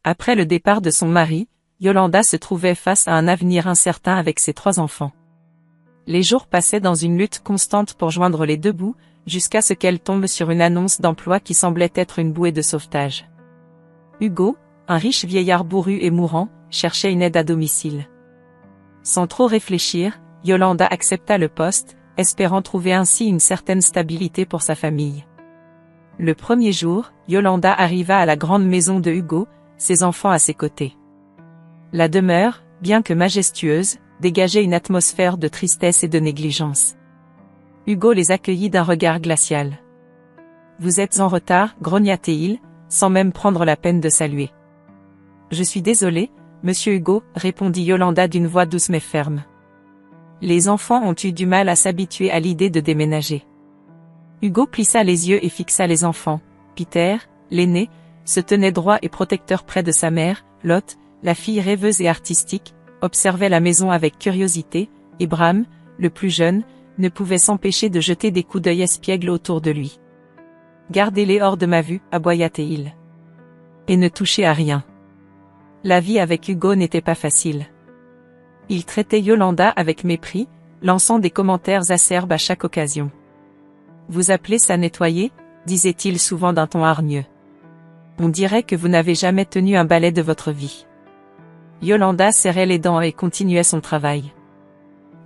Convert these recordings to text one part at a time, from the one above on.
Après le départ de son mari, Yolanda se trouvait face à un avenir incertain avec ses 3 enfants. Les jours passaient dans une lutte constante pour joindre les deux bouts, jusqu'à ce qu'elle tombe sur une annonce d'emploi qui semblait être une bouée de sauvetage. Hugo, un riche vieillard bourru et mourant, cherchait une aide à domicile. Sans trop réfléchir, Yolanda accepta le poste, espérant trouver ainsi une certaine stabilité pour sa famille. Le premier jour, Yolanda arriva à la grande maison de Hugo, ses enfants à ses côtés. La demeure, bien que majestueuse, dégageait une atmosphère de tristesse et de négligence. Hugo les accueillit d'un regard glacial. « Vous êtes en retard, grogna-t-il, sans même prendre la peine de saluer. « Je suis désolé, monsieur Hugo, répondit Yolanda d'une voix douce mais ferme. Les enfants ont eu du mal à s'habituer à l'idée de déménager. Hugo plissa les yeux et fixa les enfants. Peter, l'aîné, se tenait droit et protecteur près de sa mère. Lot, la fille rêveuse et artistique, observait la maison avec curiosité, et Bram, le plus jeune, ne pouvait s'empêcher de jeter des coups d'œil espiègles autour de lui. « Gardez-les hors de ma vue, aboya-t-il. Et ne touchez à rien. » La vie avec Hugo n'était pas facile. Il traitait Yolanda avec mépris, lançant des commentaires acerbes à chaque occasion. « Vous appelez ça nettoyer ?» disait-il souvent d'un ton hargneux. « On dirait que vous n'avez jamais tenu un balai de votre vie. » Yolanda serrait les dents et continuait son travail.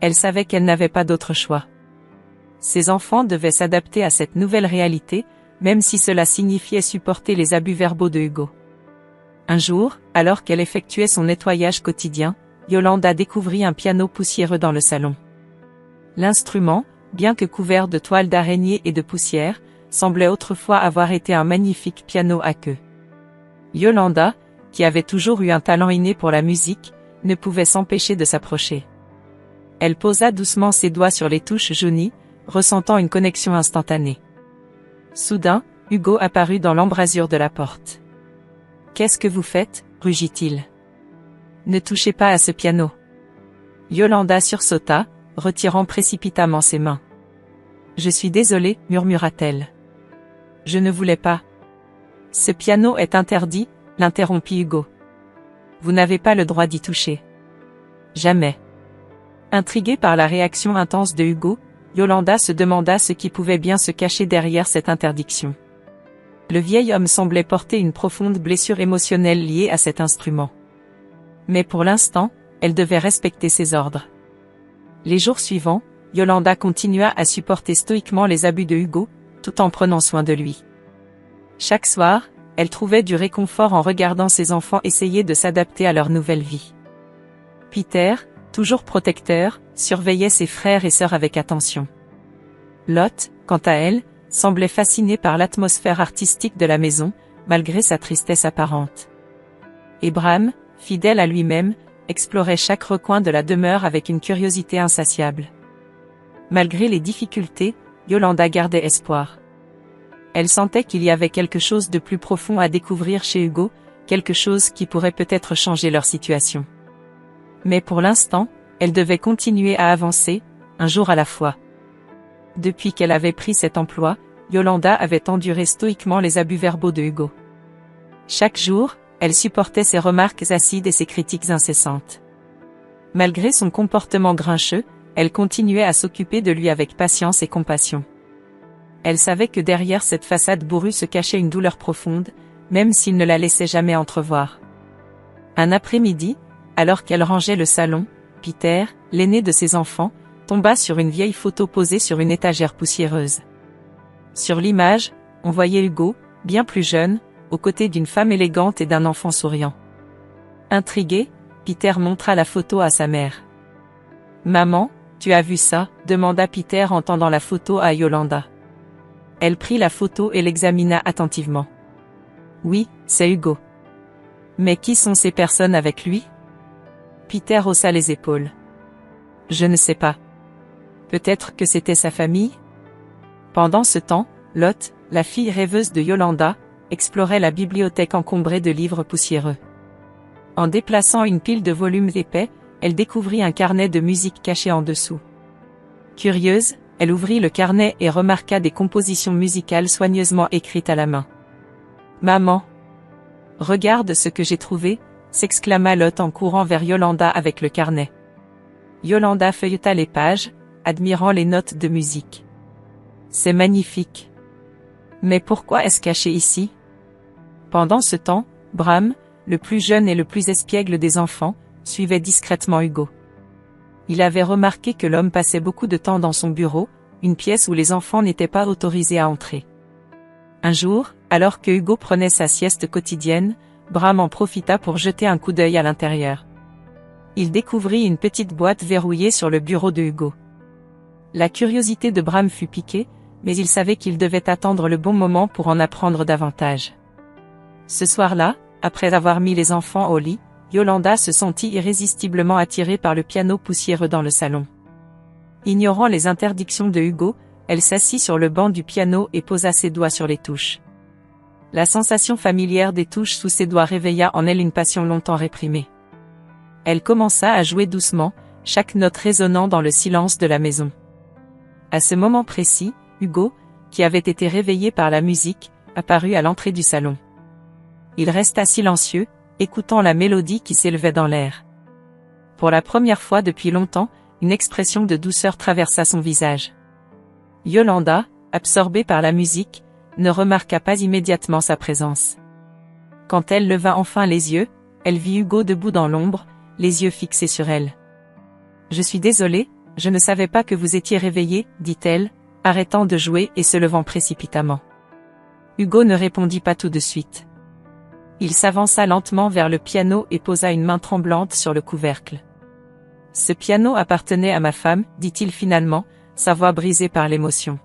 Elle savait qu'elle n'avait pas d'autre choix. Ses enfants devaient s'adapter à cette nouvelle réalité, même si cela signifiait supporter les abus verbaux de Hugo. Un jour, alors qu'elle effectuait son nettoyage quotidien, Yolanda découvrit un piano poussiéreux dans le salon. L'instrument, bien que couvert de toiles d'araignée et de poussière, semblait autrefois avoir été un magnifique piano à queue. Yolanda, qui avait toujours eu un talent inné pour la musique, ne pouvait s'empêcher de s'approcher. Elle posa doucement ses doigts sur les touches jaunies, ressentant une connexion instantanée. Soudain, Hugo apparut dans l'embrasure de la porte. « Qu'est-ce que vous faites ?» rugit-il. « Ne touchez pas à ce piano. » Yolanda sursauta, retirant précipitamment ses mains. « Je suis désolée, murmura-t-elle. « Je ne voulais pas. »« Ce piano est interdit, » l'interrompit Hugo. « Vous n'avez pas le droit d'y toucher. »« Jamais. » Intriguée par la réaction intense de Hugo, Yolanda se demanda ce qui pouvait bien se cacher derrière cette interdiction. Le vieil homme semblait porter une profonde blessure émotionnelle liée à cet instrument. Mais pour l'instant, elle devait respecter ses ordres. Les jours suivants, Yolanda continua à supporter stoïquement les abus de Hugo, tout en prenant soin de lui. Chaque soir, elle trouvait du réconfort en regardant ses enfants essayer de s'adapter à leur nouvelle vie. Peter, toujours protecteur, surveillait ses frères et sœurs avec attention. Lot, quant à elle, semblait fascinée par l'atmosphère artistique de la maison, malgré sa tristesse apparente. Et Bram, fidèle à lui-même, explorait chaque recoin de la demeure avec une curiosité insatiable. Malgré les difficultés, Yolanda gardait espoir. Elle sentait qu'il y avait quelque chose de plus profond à découvrir chez Hugo, quelque chose qui pourrait peut-être changer leur situation. Mais pour l'instant, elle devait continuer à avancer, un jour à la fois. Depuis qu'elle avait pris cet emploi, Yolanda avait enduré stoïquement les abus verbaux de Hugo. Chaque jour, elle supportait ses remarques acides et ses critiques incessantes. Malgré son comportement grincheux, elle continuait à s'occuper de lui avec patience et compassion. Elle savait que derrière cette façade bourrue se cachait une douleur profonde, même s'il ne la laissait jamais entrevoir. Un après-midi, alors qu'elle rangeait le salon, Peter, l'aîné de ses enfants, tomba sur une vieille photo posée sur une étagère poussiéreuse. Sur l'image, on voyait Hugo, bien plus jeune, aux côtés d'une femme élégante et d'un enfant souriant. Intrigué, Peter montra la photo à sa mère. « Maman, tu as vu ça ?» demanda Peter en tendant la photo à Yolanda. Elle prit la photo et l'examina attentivement. « Oui, c'est Hugo. »« Mais qui sont ces personnes avec lui ?» Peter haussa les épaules. « Je ne sais pas. Peut-être que c'était sa famille ?» Pendant ce temps, Lot, la fille rêveuse de Yolanda, explorait la bibliothèque encombrée de livres poussiéreux. En déplaçant une pile de volumes épais, elle découvrit un carnet de musique caché en dessous. Curieuse, elle ouvrit le carnet et remarqua des compositions musicales soigneusement écrites à la main. « Maman !» Regarde ce que j'ai trouvé, s'exclama Lot en courant vers Yolanda avec le carnet. Yolanda feuilleta les pages, admirant les notes de musique. C'est magnifique. Mais pourquoi est-ce caché ici? Pendant ce temps, Bram, le plus jeune et le plus espiègle des enfants, suivait discrètement Hugo. Il avait remarqué que l'homme passait beaucoup de temps dans son bureau, une pièce où les enfants n'étaient pas autorisés à entrer. Un jour, alors que Hugo prenait sa sieste quotidienne, Bram en profita pour jeter un coup d'œil à l'intérieur. Il découvrit une petite boîte verrouillée sur le bureau de Hugo. La curiosité de Bram fut piquée, mais il savait qu'il devait attendre le bon moment pour en apprendre davantage. Ce soir-là, après avoir mis les enfants au lit, Yolanda se sentit irrésistiblement attirée par le piano poussiéreux dans le salon. Ignorant les interdictions de Hugo, elle s'assit sur le banc du piano et posa ses doigts sur les touches. La sensation familière des touches sous ses doigts réveilla en elle une passion longtemps réprimée. Elle commença à jouer doucement, chaque note résonnant dans le silence de la maison. À ce moment précis, Hugo, qui avait été réveillé par la musique, apparut à l'entrée du salon. Il resta silencieux, écoutant la mélodie qui s'élevait dans l'air. Pour la première fois depuis longtemps, une expression de douceur traversa son visage. Yolanda, absorbée par la musique, ne remarqua pas immédiatement sa présence. Quand elle leva enfin les yeux, elle vit Hugo debout dans l'ombre, les yeux fixés sur elle. « Je suis désolée, je ne savais pas que vous étiez réveillé, dit-elle, arrêtant de jouer et se levant précipitamment. Hugo ne répondit pas tout de suite. Il s'avança lentement vers le piano et posa une main tremblante sur le couvercle. « Ce piano appartenait à ma femme, dit-il finalement, sa voix brisée par l'émotion.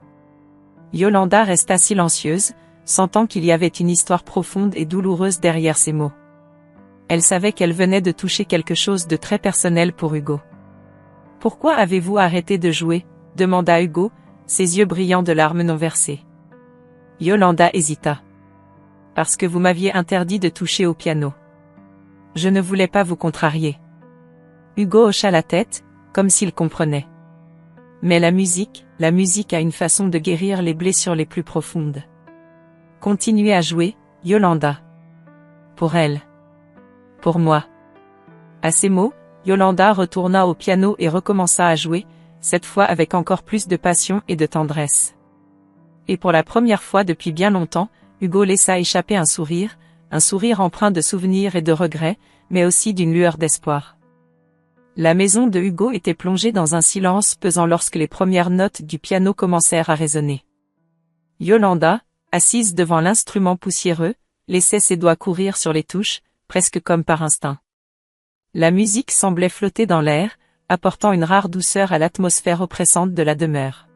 Yolanda resta silencieuse, sentant qu'il y avait une histoire profonde et douloureuse derrière ces mots. Elle savait qu'elle venait de toucher quelque chose de très personnel pour Hugo. « Pourquoi avez-vous arrêté de jouer ?» demanda Hugo, ses yeux brillants de larmes non versées. Yolanda hésita. « Parce que vous m'aviez interdit de toucher au piano. Je ne voulais pas vous contrarier. » Hugo hocha la tête, comme s'il comprenait. Mais la musique a une façon de guérir les blessures les plus profondes. Continuez à jouer, Yolanda. Pour elle. Pour moi. À ces mots, Yolanda retourna au piano et recommença à jouer, cette fois avec encore plus de passion et de tendresse. Et pour la première fois depuis bien longtemps, Hugo laissa échapper un sourire empreint de souvenirs et de regrets, mais aussi d'une lueur d'espoir. La maison de Hugo était plongée dans un silence pesant lorsque les premières notes du piano commencèrent à résonner. Yolanda, assise devant l'instrument poussiéreux, laissait ses doigts courir sur les touches, presque comme par instinct. La musique semblait flotter dans l'air, apportant une rare douceur à l'atmosphère oppressante de la demeure.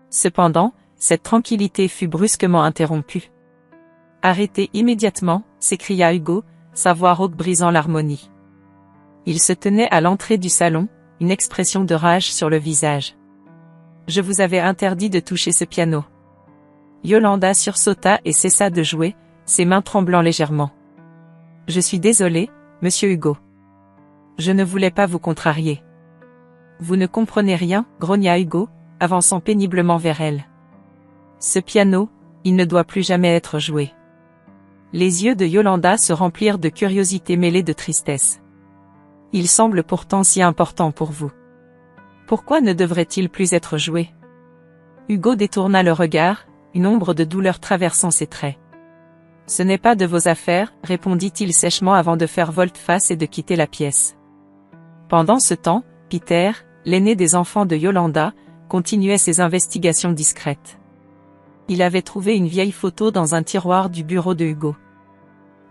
Cependant, cette tranquillité fut brusquement interrompue. « Arrêtez immédiatement !» s'écria Hugo, sa voix rauque brisant l'harmonie. Il se tenait à l'entrée du salon, une expression de rage sur le visage. « Je vous avais interdit de toucher ce piano. » Yolanda sursauta et cessa de jouer, ses mains tremblant légèrement. « Je suis désolée, monsieur Hugo. Je ne voulais pas vous contrarier. »« Vous ne comprenez rien, » grogna Hugo, avançant péniblement vers elle. « Ce piano, il ne doit plus jamais être joué. » Les yeux de Yolanda se remplirent de curiosité mêlée de tristesse. « Il semble pourtant si important pour vous. Pourquoi ne devrait-il plus être joué ?» Hugo détourna le regard, une ombre de douleur traversant ses traits. « Ce n'est pas de vos affaires, » répondit-il sèchement avant de faire volte-face et de quitter la pièce. Pendant ce temps, Peter, l'aîné des enfants de Yolanda, continuait ses investigations discrètes. Il avait trouvé une vieille photo dans un tiroir du bureau de Hugo.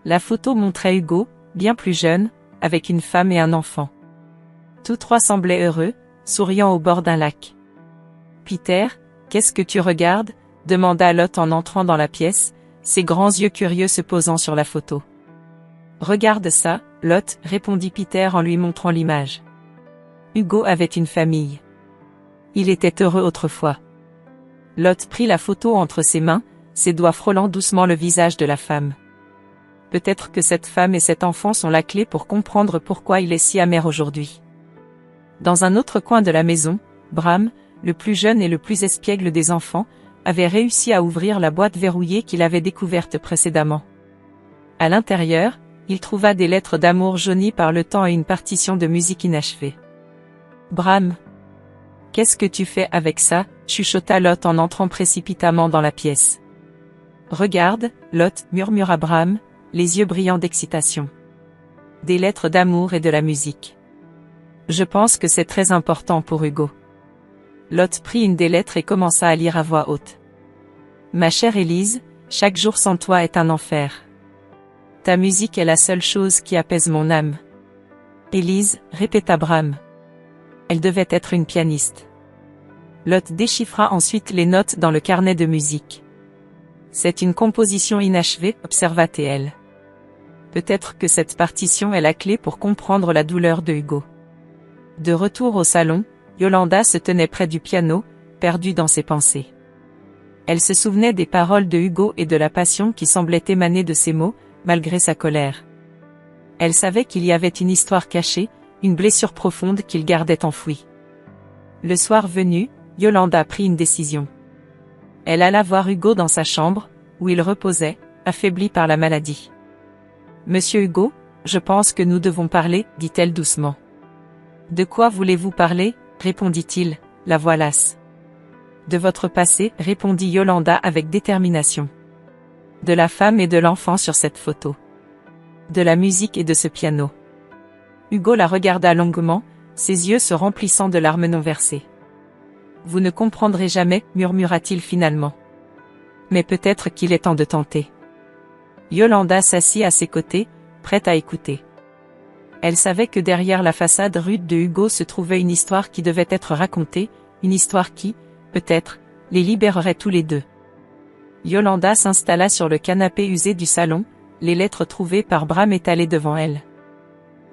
La photo montrait Hugo, bien plus jeune, avec une femme et un enfant. Tous trois semblaient heureux, souriant au bord d'un lac. « Peter, qu'est-ce que tu regardes ?» demanda Lot en entrant dans la pièce, ses grands yeux curieux se posant sur la photo. « Regarde ça, Lot, » répondit Peter en lui montrant l'image. Hugo avait une famille. Il était heureux autrefois. Lot prit la photo entre ses mains, ses doigts frôlant doucement le visage de la femme. Peut-être que cette femme et cet enfant sont la clé pour comprendre pourquoi il est si amer aujourd'hui. Dans un autre coin de la maison, Bram, le plus jeune et le plus espiègle des enfants, avait réussi à ouvrir la boîte verrouillée qu'il avait découverte précédemment. À l'intérieur, il trouva des lettres d'amour jaunies par le temps et une partition de musique inachevée. Bram. Qu'est-ce que tu fais avec ça? Chuchota Lot en entrant précipitamment dans la pièce. Regarde, Lot, murmura Bram, les yeux brillants d'excitation. Des lettres d'amour et de la musique. Je pense que c'est très important pour Hugo. Lot prit une des lettres et commença à lire à voix haute. Ma chère Élise, chaque jour sans toi est un enfer. Ta musique est la seule chose qui apaise mon âme. Élise, répéta Bram. Elle devait être une pianiste. Lot déchiffra ensuite les notes dans le carnet de musique. C'est une composition inachevée, observa-t-elle. Peut-être que cette partition est la clé pour comprendre la douleur de Hugo. De retour au salon, Yolanda se tenait près du piano, perdue dans ses pensées. Elle se souvenait des paroles de Hugo et de la passion qui semblait émaner de ses mots, malgré sa colère. Elle savait qu'il y avait une histoire cachée, une blessure profonde qu'il gardait enfouie. Le soir venu, Yolanda prit une décision. Elle alla voir Hugo dans sa chambre, où il reposait, affaibli par la maladie. « Monsieur Hugo, je pense que nous devons parler, dit-elle doucement. »« De quoi voulez-vous parler ?» répondit-il, la voix lasse. « De votre passé, répondit Yolanda avec détermination. « De la femme et de l'enfant sur cette photo. De la musique et de ce piano. » Hugo la regarda longuement, ses yeux se remplissant de larmes non versées. « Vous ne comprendrez jamais, murmura-t-il finalement. Mais peut-être qu'il est temps de tenter. » Yolanda s'assit à ses côtés, prête à écouter. Elle savait que derrière la façade rude de Hugo se trouvait une histoire qui devait être racontée, une histoire qui, peut-être, les libérerait tous les deux. Yolanda s'installa sur le canapé usé du salon, les lettres trouvées par Bram étalées devant elle.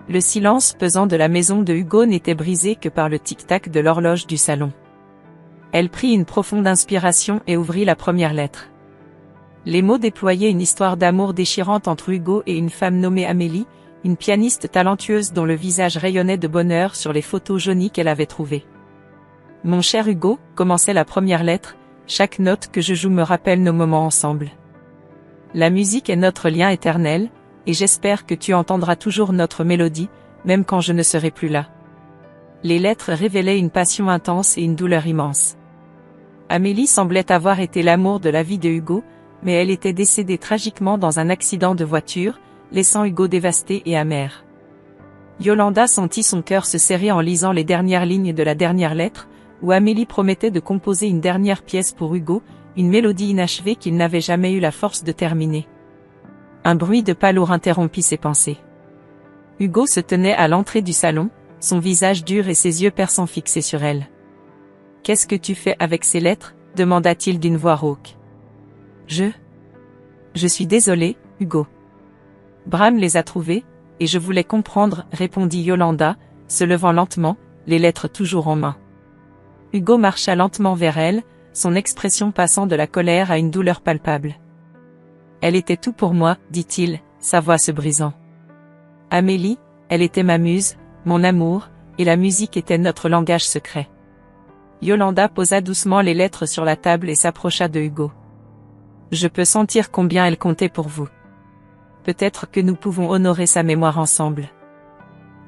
Le silence pesant de la maison de Hugo n'était brisé que par le tic-tac de l'horloge du salon. Elle prit une profonde inspiration et ouvrit la première lettre. Les mots déployaient une histoire d'amour déchirante entre Hugo et une femme nommée Amélie, une pianiste talentueuse dont le visage rayonnait de bonheur sur les photos jaunies qu'elle avait trouvées. « Mon cher Hugo, commençait la première lettre, chaque note que je joue me rappelle nos moments ensemble. La musique est notre lien éternel, et j'espère que tu entendras toujours notre mélodie, même quand je ne serai plus là. » Les lettres révélaient une passion intense et une douleur immense. Amélie semblait avoir été l'amour de la vie de Hugo, mais elle était décédée tragiquement dans un accident de voiture, laissant Hugo dévasté et amer. Yolanda sentit son cœur se serrer en lisant les dernières lignes de la dernière lettre, où Amélie promettait de composer une dernière pièce pour Hugo, une mélodie inachevée qu'il n'avait jamais eu la force de terminer. Un bruit de pas lourd interrompit ses pensées. Hugo se tenait à l'entrée du salon, son visage dur et ses yeux perçants fixés sur elle. « Qu'est-ce que tu fais avec ces lettres ?» demanda-t-il d'une voix rauque. Je suis désolé, Hugo. Bram les a trouvées, et je voulais comprendre, répondit Yolanda, se levant lentement, les lettres toujours en main. Hugo marcha lentement vers elle, son expression passant de la colère à une douleur palpable. Elle était tout pour moi, dit-il, sa voix se brisant. Amélie, elle était ma muse, mon amour, et la musique était notre langage secret. Yolanda posa doucement les lettres sur la table et s'approcha de Hugo. Je peux sentir combien elle comptait pour vous. Peut-être que nous pouvons honorer sa mémoire ensemble.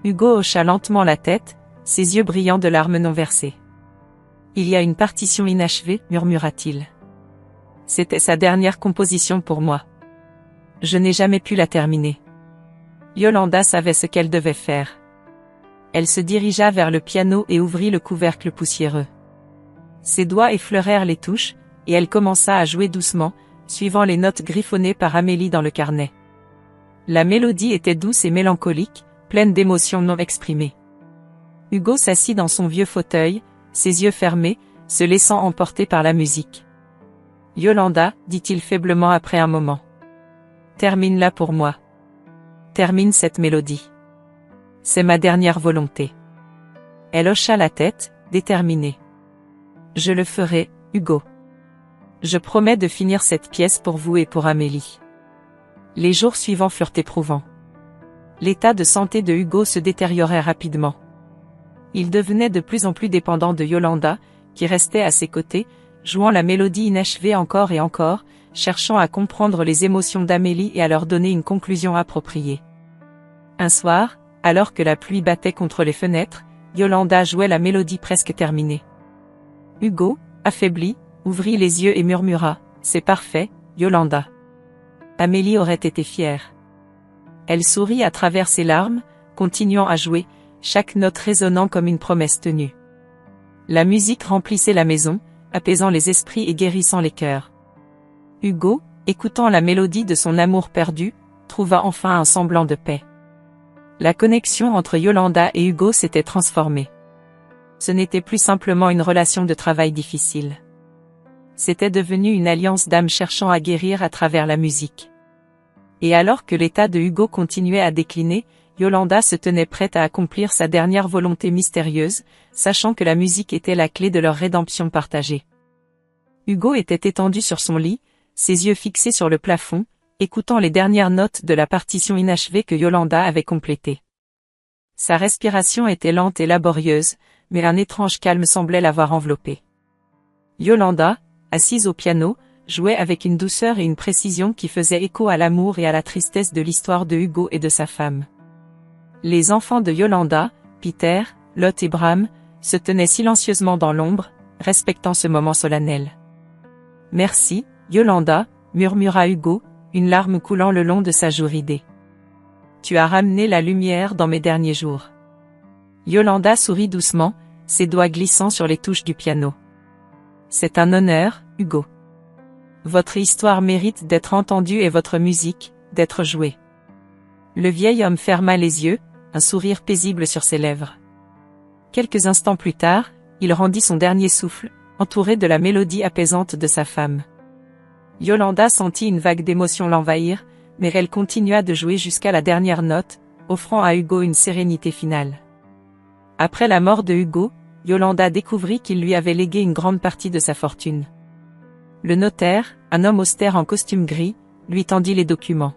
Hugo hocha lentement la tête, ses yeux brillants de larmes non versées. Il y a une partition inachevée, murmura-t-il. C'était sa dernière composition pour moi. Je n'ai jamais pu la terminer. Yolanda savait ce qu'elle devait faire. Elle se dirigea vers le piano et ouvrit le couvercle poussiéreux. Ses doigts effleurèrent les touches, et elle commença à jouer doucement, suivant les notes griffonnées par Amélie dans le carnet. La mélodie était douce et mélancolique, pleine d'émotions non exprimées. Hugo s'assit dans son vieux fauteuil, ses yeux fermés, se laissant emporter par la musique. « Yolanda, dit-il faiblement après un moment. Termine-la pour moi. Termine cette mélodie. C'est ma dernière volonté. » Elle hocha la tête, déterminée. « Je le ferai, Hugo. Je promets de finir cette pièce pour vous et pour Amélie. » Les jours suivants furent éprouvants. L'état de santé de Hugo se détériorait rapidement. Il devenait de plus en plus dépendant de Yolanda, qui restait à ses côtés, jouant la mélodie inachevée encore et encore, cherchant à comprendre les émotions d'Amélie et à leur donner une conclusion appropriée. Un soir, alors que la pluie battait contre les fenêtres, Yolanda jouait la mélodie presque terminée. Hugo, affaibli, ouvrit les yeux et murmura « C'est parfait, Yolanda ». Amélie aurait été fière. Elle sourit à travers ses larmes, continuant à jouer, chaque note résonnant comme une promesse tenue. La musique remplissait la maison, apaisant les esprits et guérissant les cœurs. Hugo, écoutant la mélodie de son amour perdu, trouva enfin un semblant de paix. La connexion entre Yolanda et Hugo s'était transformée. Ce n'était plus simplement une relation de travail difficile. C'était devenu une alliance d'âmes cherchant à guérir à travers la musique. Et alors que l'état de Hugo continuait à décliner, Yolanda se tenait prête à accomplir sa dernière volonté mystérieuse, sachant que la musique était la clé de leur rédemption partagée. Hugo était étendu sur son lit, ses yeux fixés sur le plafond, écoutant les dernières notes de la partition inachevée que Yolanda avait complétée. Sa respiration était lente et laborieuse, mais un étrange calme semblait l'avoir enveloppé. Yolanda, assise au piano, jouait avec une douceur et une précision qui faisaient écho à l'amour et à la tristesse de l'histoire de Hugo et de sa femme. Les enfants de Yolanda, Peter, Lot et Bram, se tenaient silencieusement dans l'ombre, respectant ce moment solennel. « Merci, Yolanda » murmura Hugo, une larme coulant le long de sa joue ridée. « Tu as ramené la lumière dans mes derniers jours. » Yolanda sourit doucement, ses doigts glissant sur les touches du piano. « C'est un honneur, Hugo. Votre histoire mérite d'être entendue et votre musique, d'être jouée. » Le vieil homme ferma les yeux, un sourire paisible sur ses lèvres. Quelques instants plus tard, il rendit son dernier souffle, entouré de la mélodie apaisante de sa femme. Yolanda sentit une vague d'émotion l'envahir, mais elle continua de jouer jusqu'à la dernière note, offrant à Hugo une sérénité finale. Après la mort de Hugo, Yolanda découvrit qu'il lui avait légué une grande partie de sa fortune. Le notaire, un homme austère en costume gris, lui tendit les documents.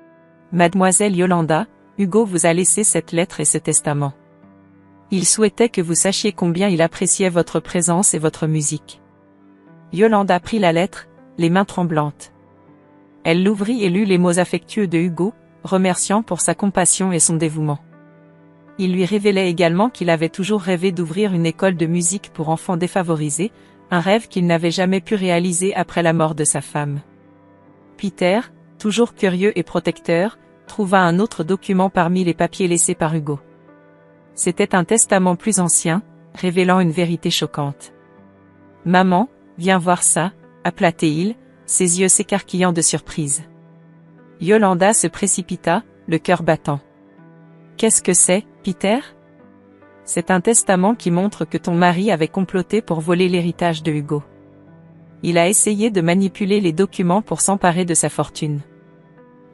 « Mademoiselle Yolanda, Hugo vous a laissé cette lettre et ce testament. Il souhaitait que vous sachiez combien il appréciait votre présence et votre musique. » Yolanda prit la lettre, les mains tremblantes. Elle l'ouvrit et lut les mots affectueux de Hugo, remerciant pour sa compassion et son dévouement. Il lui révélait également qu'il avait toujours rêvé d'ouvrir une école de musique pour enfants défavorisés, un rêve qu'il n'avait jamais pu réaliser après la mort de sa femme. Peter, toujours curieux et protecteur, trouva un autre document parmi les papiers laissés par Hugo. C'était un testament plus ancien, révélant une vérité choquante. « Maman, viens voir ça », appela-t-il, ses yeux s'écarquillant de surprise. Yolanda se précipita, le cœur battant. « Qu'est-ce que c'est, Peter ? » « C'est un testament qui montre que ton mari avait comploté pour voler l'héritage de Hugo. Il a essayé de manipuler les documents pour s'emparer de sa fortune. »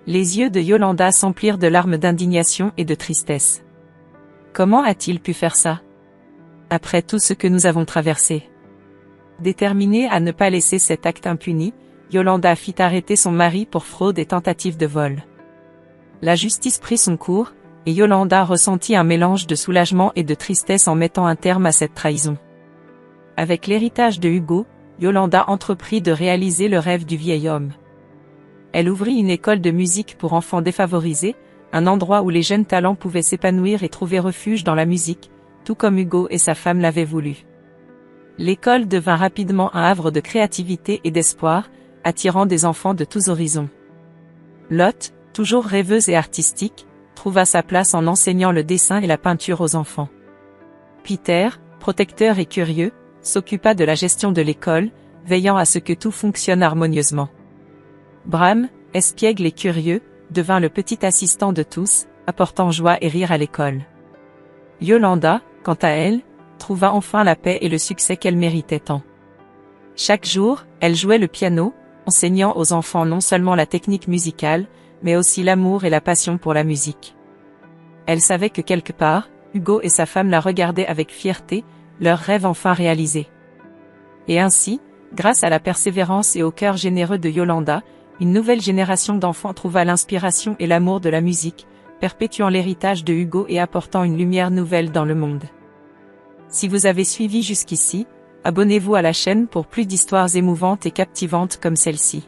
Les yeux de Yolanda s'emplirent de larmes d'indignation et de tristesse. Comment a-t-il pu faire ça? Après tout ce que nous avons traversé. Déterminée à ne pas laisser cet acte impuni, Yolanda fit arrêter son mari pour fraude et tentative de vol. La justice prit son cours, et Yolanda ressentit un mélange de soulagement et de tristesse en mettant un terme à cette trahison. Avec l'héritage de Hugo, Yolanda entreprit de réaliser le rêve du vieil homme. Elle ouvrit une école de musique pour enfants défavorisés, un endroit où les jeunes talents pouvaient s'épanouir et trouver refuge dans la musique, tout comme Hugo et sa femme l'avaient voulu. L'école devint rapidement un havre de créativité et d'espoir, attirant des enfants de tous horizons. Lot, toujours rêveuse et artistique, trouva sa place en enseignant le dessin et la peinture aux enfants. Peter, protecteur et curieux, s'occupa de la gestion de l'école, veillant à ce que tout fonctionne harmonieusement. Bram, espiègle et curieux, devint le petit assistant de tous, apportant joie et rire à l'école. Yolanda, quant à elle, trouva enfin la paix et le succès qu'elle méritait tant. Chaque jour, elle jouait le piano, enseignant aux enfants non seulement la technique musicale, mais aussi l'amour et la passion pour la musique. Elle savait que quelque part, Hugo et sa femme la regardaient avec fierté, leur rêve enfin réalisé. Et ainsi, grâce à la persévérance et au cœur généreux de Yolanda, une nouvelle génération d'enfants trouva l'inspiration et l'amour de la musique, perpétuant l'héritage de Hugo et apportant une lumière nouvelle dans le monde. Si vous avez suivi jusqu'ici, abonnez-vous à la chaîne pour plus d'histoires émouvantes et captivantes comme celle-ci.